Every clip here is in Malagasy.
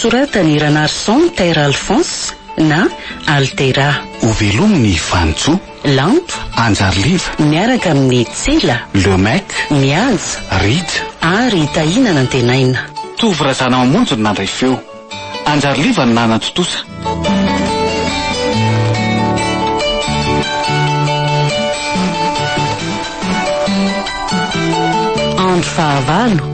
nosoratany Ranarson Terre Alphonse na Altera. Ho velominy Vantsoa, Lampe, Anjarliva, miaraka amin'ny Tsela, Le Mec, Mihaja Rita ary Tahina Nantenaina. Tovorazana mamonjy nandray feo. Anjarliva ny nanatotosa. Andro fahavalo.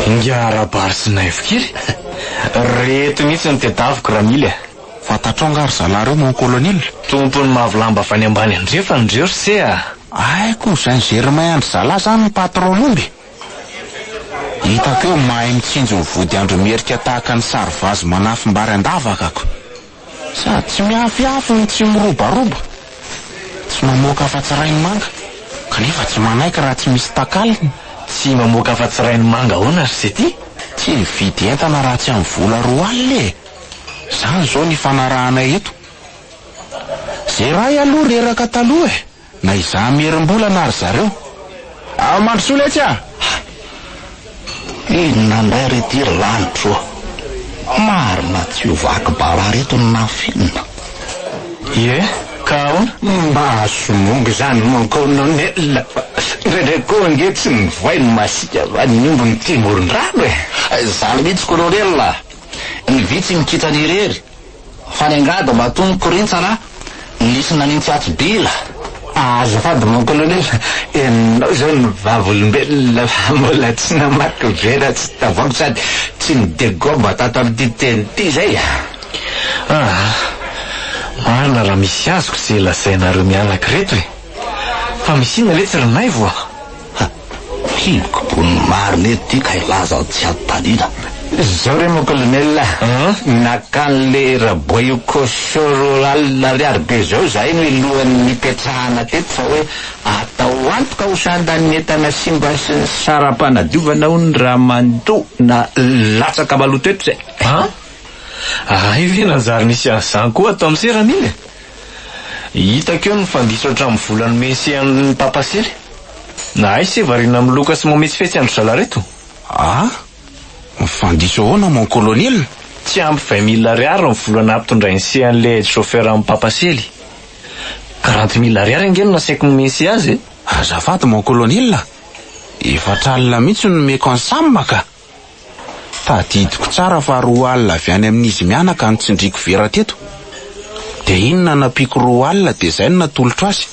Ngiarabary sy naivokely reto mihitsy ny tedaviko raha mily. Fantatrongary zalareo mon colonel. Tompony mavolamba avy any ambany andrefa ndreo se aiko zany Germain andro zala zany ny patron omby. Hitako eo mahay mitsinjo ny vody andro merika tahaka ny sary vazo manafimbary andavakako. Sady tsy miafiafy ny tsy mirobaroba, tsy mamoaka afa-tsy rainy manga, kanefa tsy manaiky raha tsy misy takaliny. Tsy mamoaka afa-tsy rainy manga hoana ry se ty. Tsy mividy entana raha tsy amin'ny vola 2 alina e. Zany zao ny fanarahanay eto. Zay ray aloha reraka taloha e, na izaho merim-bolana ary zareo. Ao mandrosola etsy a. Inona ndray retiry lanitro, marina tsy ho vaky bara reto ny nafinina. Ie, ka ahoana? Mba somongy zany mon colonel. Ndrendray koa nge tsy nivoay ny masika va ny omby ny timorony-drano e. Zany mihitsy colonel, ny vitsy mikitrany irery fa ny angada mba tony korintsana nisy nanintsy atsy bila. Azafady mon colonel, enao zao ny vavolombelona fa mbola tsy namaky vera tsy tavoango sady tsy nidegoba tato amin'ity teny ty zay. Marina raha misy azoko ze lazainareo mianaky reto e. Fa misy ina letsy renay voa. Hiboko bony marina eto ty ka ilaza tsy atanina. Zao re mon colonel, nakan'le raboyo kosoro alariary be zao zay no ilohan'ny nipetrahana teto fa hoe atao antoka ho sandan'ny entana simba sy ny saram-panadiovana ho ny raha mandoa na latsaka maloto eto zay. Io ve nanjary nisy an'izany koa atao amin'ny sera mily. Hitako eo ny fandiso hatramin'ny volany mesy amin'ny papasely. Na ay se varina amin'ny loka sy mametsifetsy andro zalareto. Fandiso ahoana mon colonel? Tsy ampy 20 000 ariary ny volana ampitondrainy se an'le chauffeur amin'ny papasely. 40 000 ariary angeno nasaiko momesy azy. Azafady mon colonel, efatra alina mihitsy no meko ansamy ka. Tadidiko tsara fa 2 alina avy any amin'izy mianaka ny tsindriko vera teto. De inona napiko 2 alina de zay no natolotra azy.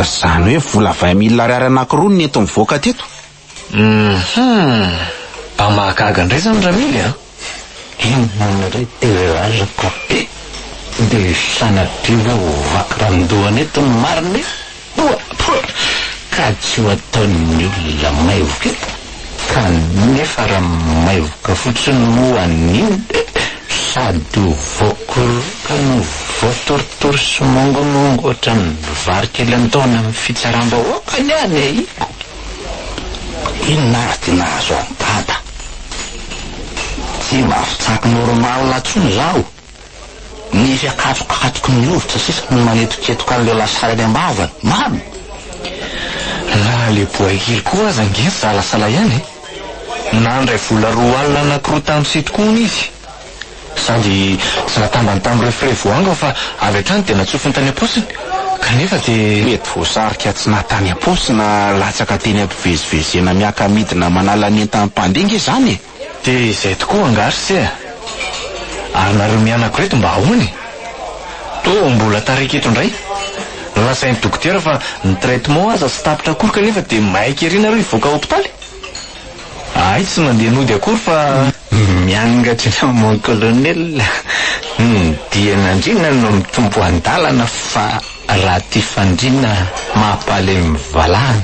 Zany hoe vola 20 000 ariary anankiroa ny eto mivoaka teto. Mba mahagaga ndray zany raha mily Inona ray terazako be de sanadriva ho vaky randohana eto ny marina ka tsy ho ataon'ny olona maivoka ka nefa raha maivoka fotsiny moa aniny sady ho voakoroka no voatoritory sy mongomongo ohatran'ny vary kely antaona amin'ny fitsaram-bahoaka niany e. Inona ary ty nahazo antada, tsy mafitsaky normal latsony zaho. Ny fiakatrokakatroky ny ovitra sisa ny manetoketoka an'leo lasarany ambavany mamy. La le boakely koa aza nge salasala ihany nandray vola 2 alina anankiroa tamin'ny sitokony izy. Sady tsy natambany tamin'ireo frais voanga fa avy hatrany tena tsofiny tany am-posiny. Kanefa de mety voasarika tsy natany am-posina latsaka teny ampivezivezena miaka midina manala ny entan'ny mpandinga zany. De izay tokoa angary se ary nareo mianako reto mba ahoany. To mbola tariketo ndray. Lasain'ny dokotera fa ny traitement aza sy tapitra akory kanefa de maiky ery nareo hivoaka hôpitaly. Ay tsy mandeha nody akory fa miangatra mon colonel. dian'andrina no mitombo an-dalana fa raha ty fandrina mampaly mivalahana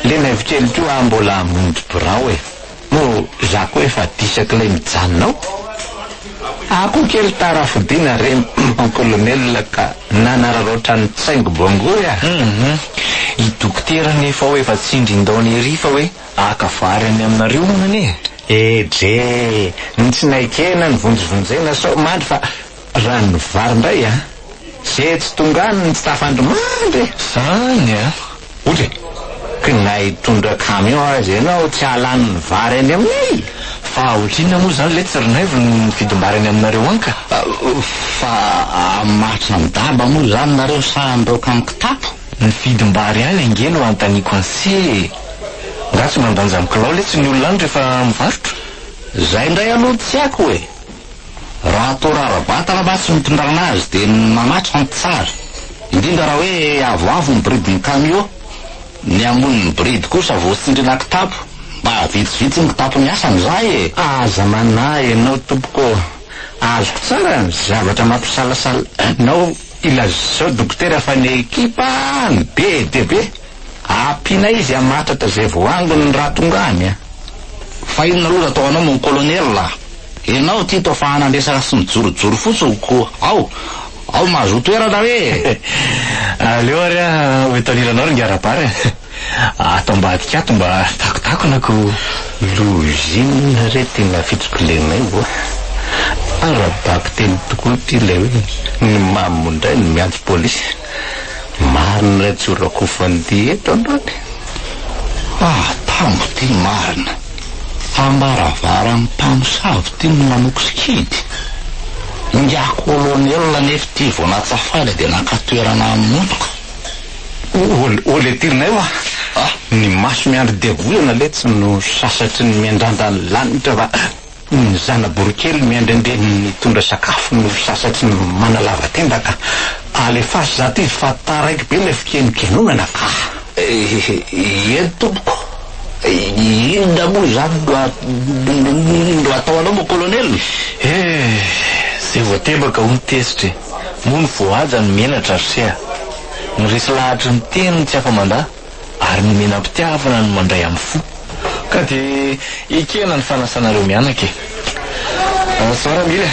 le navikely to mbola mondy birao no za koa efa disaky ilay mijanonao ako kely tarafidina re colonel ka nanararoatra ny tsaingo bongoya idokotera nefa hoe efa tsindrin-daony ery fa hoe akavary any aminareo monane dre ny tsy naikena ny vonjovonjena so mandry fa raha ny vary indray zay tsy tongany ny tsy tafandromandry zany otre ka nahitondra camion azy ianao tsy halany ny vary any aminay fa otrina moa zany le tsirinaivo ny fidombary any aminareo any ka fa matrina midaba moa zany nareo sahandroka amin'ny kitapo ny fidombary any angeno antaniko anse nga tsy mandanja mikilao le tsy ny olona any rehefa mivarotra zay indray aloha tsy haiko hoe raha atao rarabatana mba tsy mitondrana azy dia mamatrika ny tsara indrindra raha hoe avoavo ny bridiny camion ny amoniny bridy kosa voatsindrina kitapo mba vitsivitsy ny kitapo miasany zay aza manahy ianao tompoko azoko tsara ny zavatra mampisalasala nao ilazao dokotera fa ny ekipa ny be de be ampina izy amatratra zay voangony ny raha tongany fa inona aloha atao anao mon colonel la ianao ty to fa hanandresaka sy mijorojoro fotsiny ko ao mahazo toerana hoe aleo ary hoetaniranao ry ngarabary atao ambadika ato mba takotakonako lozina re tena fitrokolenay vo arabaky teny tokoa ty le hoe ny mamondray ny miantso polisy marina ray tsy orako fandy eto androny tambo ty marina ambaravara ny mpamosavy ty no manoko sikidy inga kolonel nefa ty vo natsafaly dia nakatoerana motoka ole tirinay va ny maso miandro devolana le tsy no sasatry ny miandrandra ny lanitra va ny zanaborokely miandrendre ny tondra sakafo no sasatry ny manalava tenda ka alefasy za ty fa taraiky be le fikenikenonana ka eny tompoko inona moa zany ndo ataonao mo colonel zay voatebaka ho ny tesitry moa ny voaja ny menatra rsea ny resy lahatra ny teniny tsy afa-mandà ary ny menam-pitiavana ny mandray amin'ny fo ka dia ikena ny fanasanareo mianaka saramila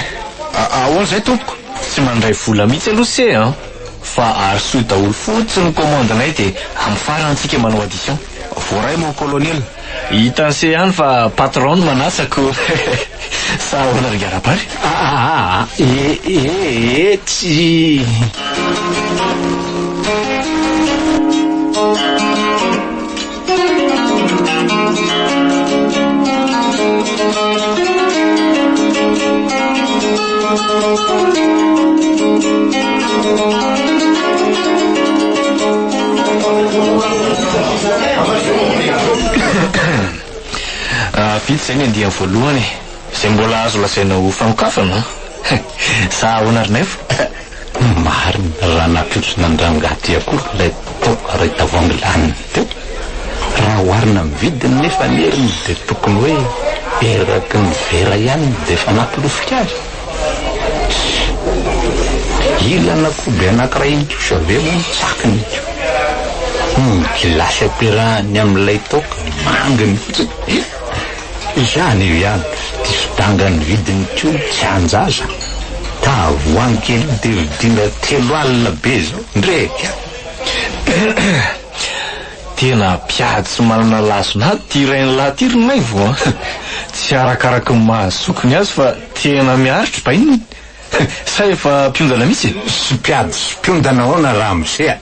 ahoana zay tompoko tsy mandray vola mihitsy aloha se fa ary soa daholo fotsy ny commandinay dia amin'ny farantsika manao addition voaray mon colonel hitanse ihany fa patron manasako sa ahoana ry garabary tsy vitsy zay ny andiany voalohany zay mbola azo lasaina ho fanokafana sa ahoana ry nefa marina raha napitrona andrangaty akory lay toko ray tavoangy laniny teo raha oharina mividiny nefa neriny dia tokony hoe eraky ny vera ihany dia efa nampilofika azy ilana koby anankiray inkiosa ve mo tsakiny gilasy ampiarahany amin'ilay toka manginy fotsiny izany io ihany ty fidangany vidiny tio tsy anjaza tavoany kely dia vidina 3 alina be zao ndreka tena piady sy manana lasona ty rainy lahatirinay vo tsy arakaraky ny mahazokony azy fa tena miaritry ba inony sa efa mpiondana mihitsy sy piady sy mpiondana hoana raha misea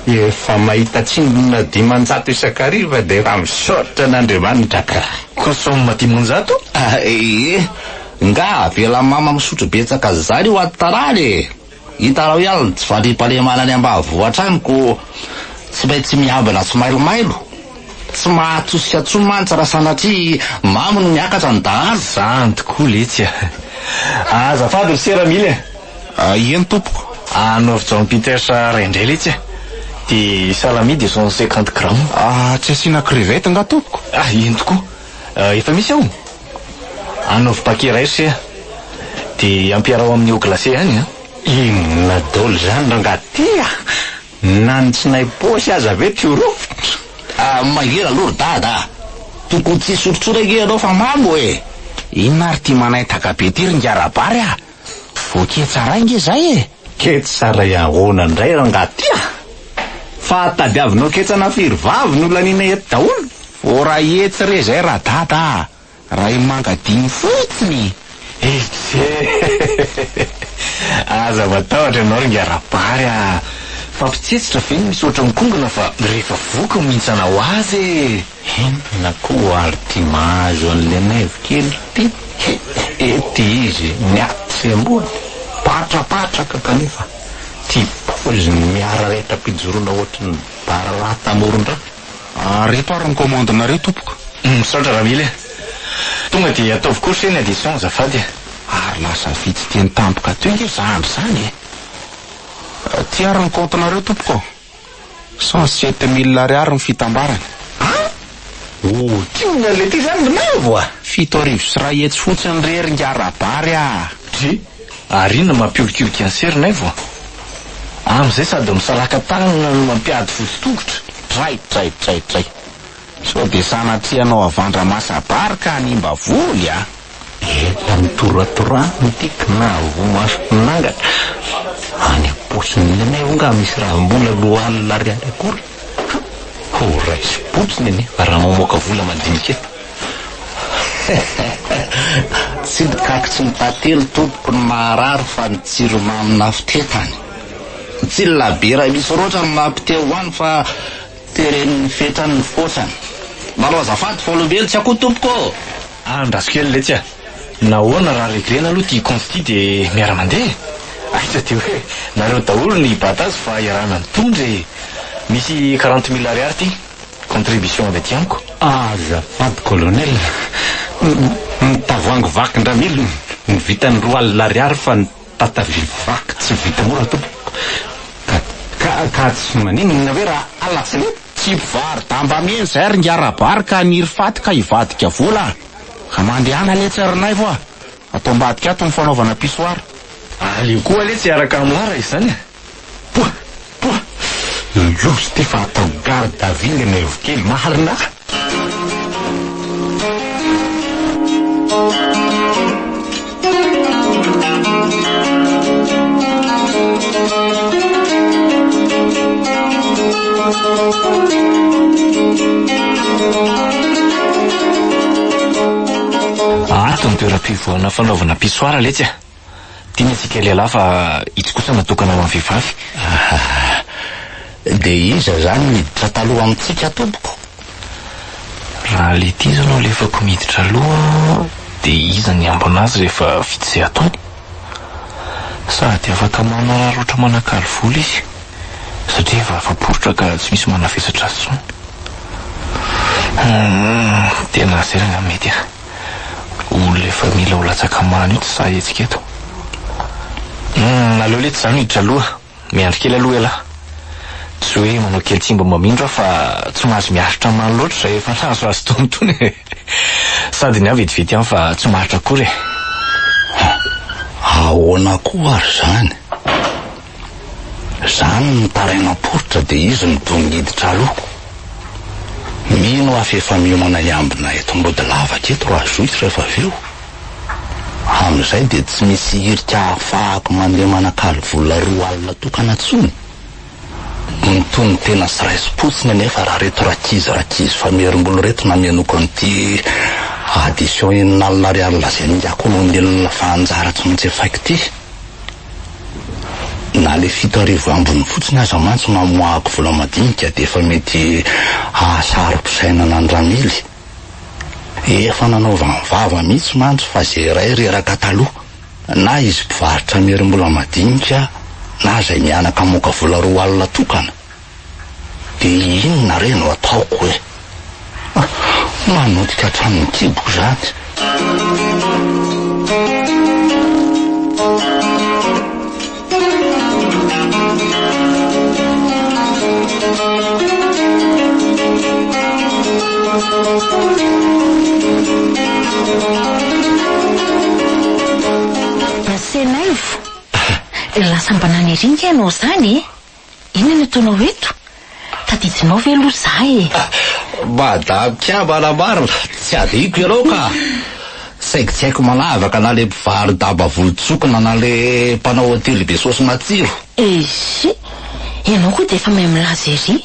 efa mahita tsindrona 500 isakariva dia raha misaotra n'Andriamanitra ka kosoma 500 nga avela mama misotro betsaka zany ho atarany hitarao ihany tsy fandrimpalemana ny ambavoatra any ko tsy maintsy miambina tsy mailomailo tsy mahatosika tsomantsy raha sanatria mamo no miakatra ny dahalo zany tokoa letsy azafady ry seramily eny tompoko anaovy Petersa raindray letsy dia salamidy 150 grammes tsy asiana crevette nga tompoko eny tokoa efa misy ao anaovy paquet ray se dia ampiarao amin'ny eau glacé ihany a. Inona daholo zany rangatia nanitsinay posy aza ave ty rofotra. Magira aloha dada, tokony tsy soritsorake ianao fa mamo e. Inona ary ty manaitaka be ty ringarabary a? Voke tsara inge zay e. Kety tsara iahoana indray rangatia. Fa tadiavinao ketsana firy vavy no lanina eto daholo. Ora etsy re zay raha dada, raha mangadiny fotsiny. Aza matahotra ianao ringarabary a. Fampitsetsitra ve misy oatra mikongona fa rehefa voky mihintsana ho azy e. Inona koa ary ty mahazo an'le naivo kely ty. Ety izy miatsemboany patrapatraka kanefa ty poziny miara rehetra pijorona ohatrany bararata amoron-dra. Reto ary ny commandinareo tompoko. Misaotra raha mila. Tonga dia ataovy kosa eny addition azafady. Ary lasa vitsy teny tampoka toy nge zandry zany e. Ty ary ny comptenareo tompoko. 107 000 ariary ny fitambarany. Tiana le ty zany navo a. 7 sy ray etsy fotsiny rery ngarabary a. Ary inona mampiolikolika ny serinay vo. Am'izay sady misalaka tanana no mampiady fosi-tongotra. Tray. So de sanatrianao avandra masabary ka animba voly a. Eta mitoratorano tiky na vomasonangatra. Any aposin'le naivonga misy raha mbola lohalina ariary akory. Ho raisy potsiny eny fa raha mamoaka vola mandinika. Tsy mikakitsy mitatelo tompoko ny maharary fa ny tsiro mamina fitetany. Tsy labera misy roatra ny mampite hoany fa teren'ny fetrany ny fosany. Maro azafady folombelo tsy akoho tompoko. Andrasokely le tsy a. Nahoana raha regrena aloha ty consti de miara-mandeha. Aitra ty hoe nareo daholo ny batazy fa iarana ny tondry. Misy 40 000 ariary ty contribution avy aty amiko. Azafady colonel, ny tavoangy vaky ndramilo ny vitany 2 ariary fa ny tatavy vaky tsy vita mora tompoko. Ka tsy maninona hoe raha alasiny. Tsy vary damba miheny zay ry ngarabary ka niry faty ka hivadika vola. Ka mandehana le tsarinay vo a. Atao mbadika ato ny fanaovana pisoara. Alio koa le tsy araka amlara izany. Poa. Iosy ty fa atao garde à vue le naivo kely marina. Ato ny toeram-pivoahana fanaovana pisoara le tsy a. Tiana antsika lehilahy fa itsy kosa natokana ho amin'ny vehivavy. De iza zany miditra taloha amintsika tompoko? Raha le ty izao no lefako miditra aloha de iza ny ambo anazy rehefa vitsy izay ataony. Sady afaka manararotra manakalo vola izy satria efa afaporotra ka tsy misy manafesatra azy tsony. Tena zerana mety a. Olona efa mila ho latsaka mano io tsy sa hetsika eto. Aleo lety zany miditra aloha. Miandry kely aloha elahy. Tsy hoe manao kely tsimba mamindra fa tsy mahazo miaritra mano loatra zay efa nahazo azy tontony. Sady ny avy vetivety ihany fa tsy maharitra akory. Ahoana koa ary zany? Zany mitaraina poritra de izy midongiditra aloha. Mino afa efa miomana iambina eto mbody lavaka eto raha zoitsy rehefa aveo. Am'izay de tsy misy hirika ahafahako mandeha manakalo vola 2 alina tokana tsony. Mitony tena sy raisi-potsiny anefa raha reto rakizy fa merim-bolo reto namenoko an'ity addition 9 alina ariary lazay ningako londelona fanjara tsy maintsy efaiko ty. Na le 7 ambony fotsiny aza mantsy mamoahako vola madinika de efa mety ahasaro-pisainana andramily. Efa nanaova ny vava mihitsy mantsy fa zay ray reraka taloha. Na izy mpivarotra merim-bola madinika na zay mianaka moka vola 2 alina tokana. De inona re no ataoko hoe? Manodika hatramin'ny kiboko zany. sambanany eringa ianao zany e? Inona no ataonao eto? Tadidinao ve aloha za e? Madam-kiabana marina, tsy adiko ianao ka. Saiko tsy haiko manavaka na le mpivary daba volontsokona na le mpanao hotely be saosy matsiro. Ianao koa dia efa mahay milaza ery.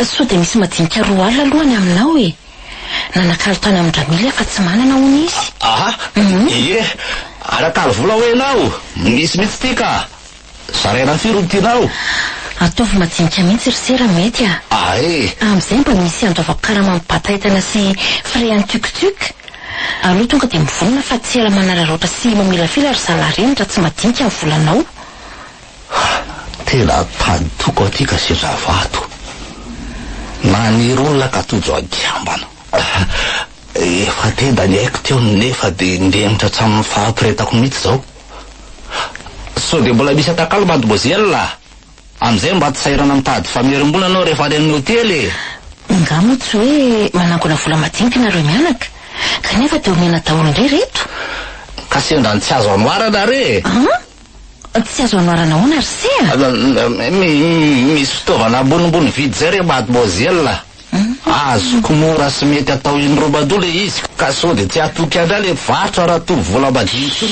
Sao dia misy madinika 2 alina alohany aminao e. Nanakalo tany amin'ny Dramila fa tsy manana hono izy. Ie, arakalo vola ho enao. Misy ty ka. Saraina firy ny tianao. Ataovy madinika mihitsy ry sera mety a. Amin'izay mba misy andovako karamamy bataitana sy freany tukutuk. Aloha tonga dia mivonona fa tsy ela manararaotra sy mamilafila ry salareny raha tsy madinika ny volanao. Tena tany toko aty ka sy ravato. Maniry olona ka tojo akiambana. Efa tenda ny haiko teo nefa dia ndemitra hatramin'ny fahampiretako mihitsy zao. Sao dia mbola misy atakalo mademoiselle. Amin'izay mba tsy sairana mitady famerim-bola anao rehefa any amin'ny hotely. Ngamo tsy hoe manangona vola madinika nareo mianaka, kanefa dia omena daholo indray reto. Ka sendany tsy azo anoarana re. Tsy azo anoarana hoana ry sea? Misy fitaovana ambonimbony vidy zay re mademoiselle. Azoko mora sy mety atao indrobadola izy ka sao dia tsy atoky andray le varotra raha toy vola madinika.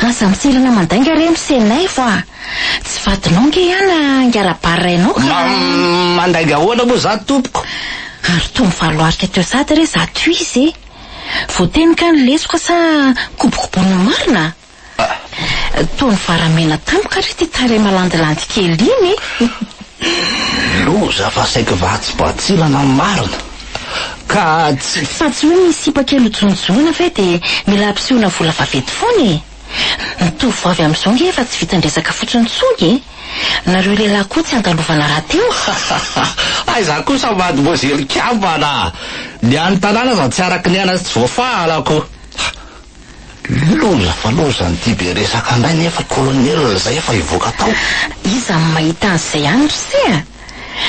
Aza misilana mandainga re misenay fa tsy vadinao nge ihany ngara-barrainao ka. Mandainga ahoana moa za tompoko? Ary toa mivaloarika teo sady re zato izy e. Voateny ka ny lesoko sa kobokobona marina? Toa ny varamena tampoka re ty tare malandilandy kely iny. Loza fa saiko vatsy-batsilana marina. Ka tsy... Fa tsy hoe misipa kely hojonjoana fe dia mila ampisehoana vola vaventy foana e. Ny tovovavy amin'izao nge efa tsy vita ndresaka fotsiny tsongy e. Nareo lehilahy koa tsy andalovana raha teo. Aiza kosa mademoiselle kiambana. Ny any tanàna zany tsy araky ny anazy tsy voafahalako. Loza fa loza ny ty be resaka andray nefa kolonel zay efa hivoaka tao. Iza mahita an'izay ihany ry sea.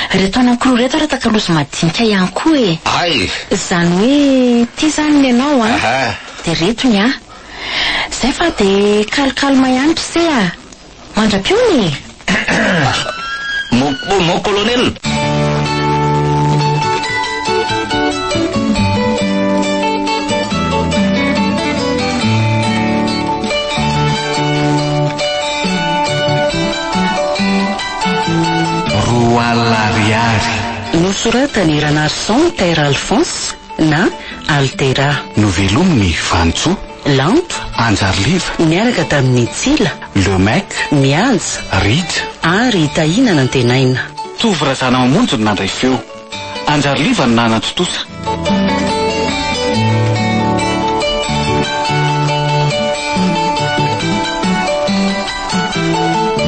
Reto anankiroa reto raha takalozy madinika ihany koa e. Zany hoe ty zany ny ianao a. Dia reto ny a. Zay fa dia kalikalma ihany ry sea. Mandra-piony. Mon colonel. Nosoratany Ranarson Terre Alphonse na Altera. Novelominy Vantso, Lanto, Anjarliva, miaraka tamin'ny Tsila, Lemek, Mianja, Rija ary Tahina nantenaina. Tovorazana mamonjy ny nandray feo. Anjarliva ny nanatotosa.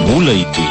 Mola ity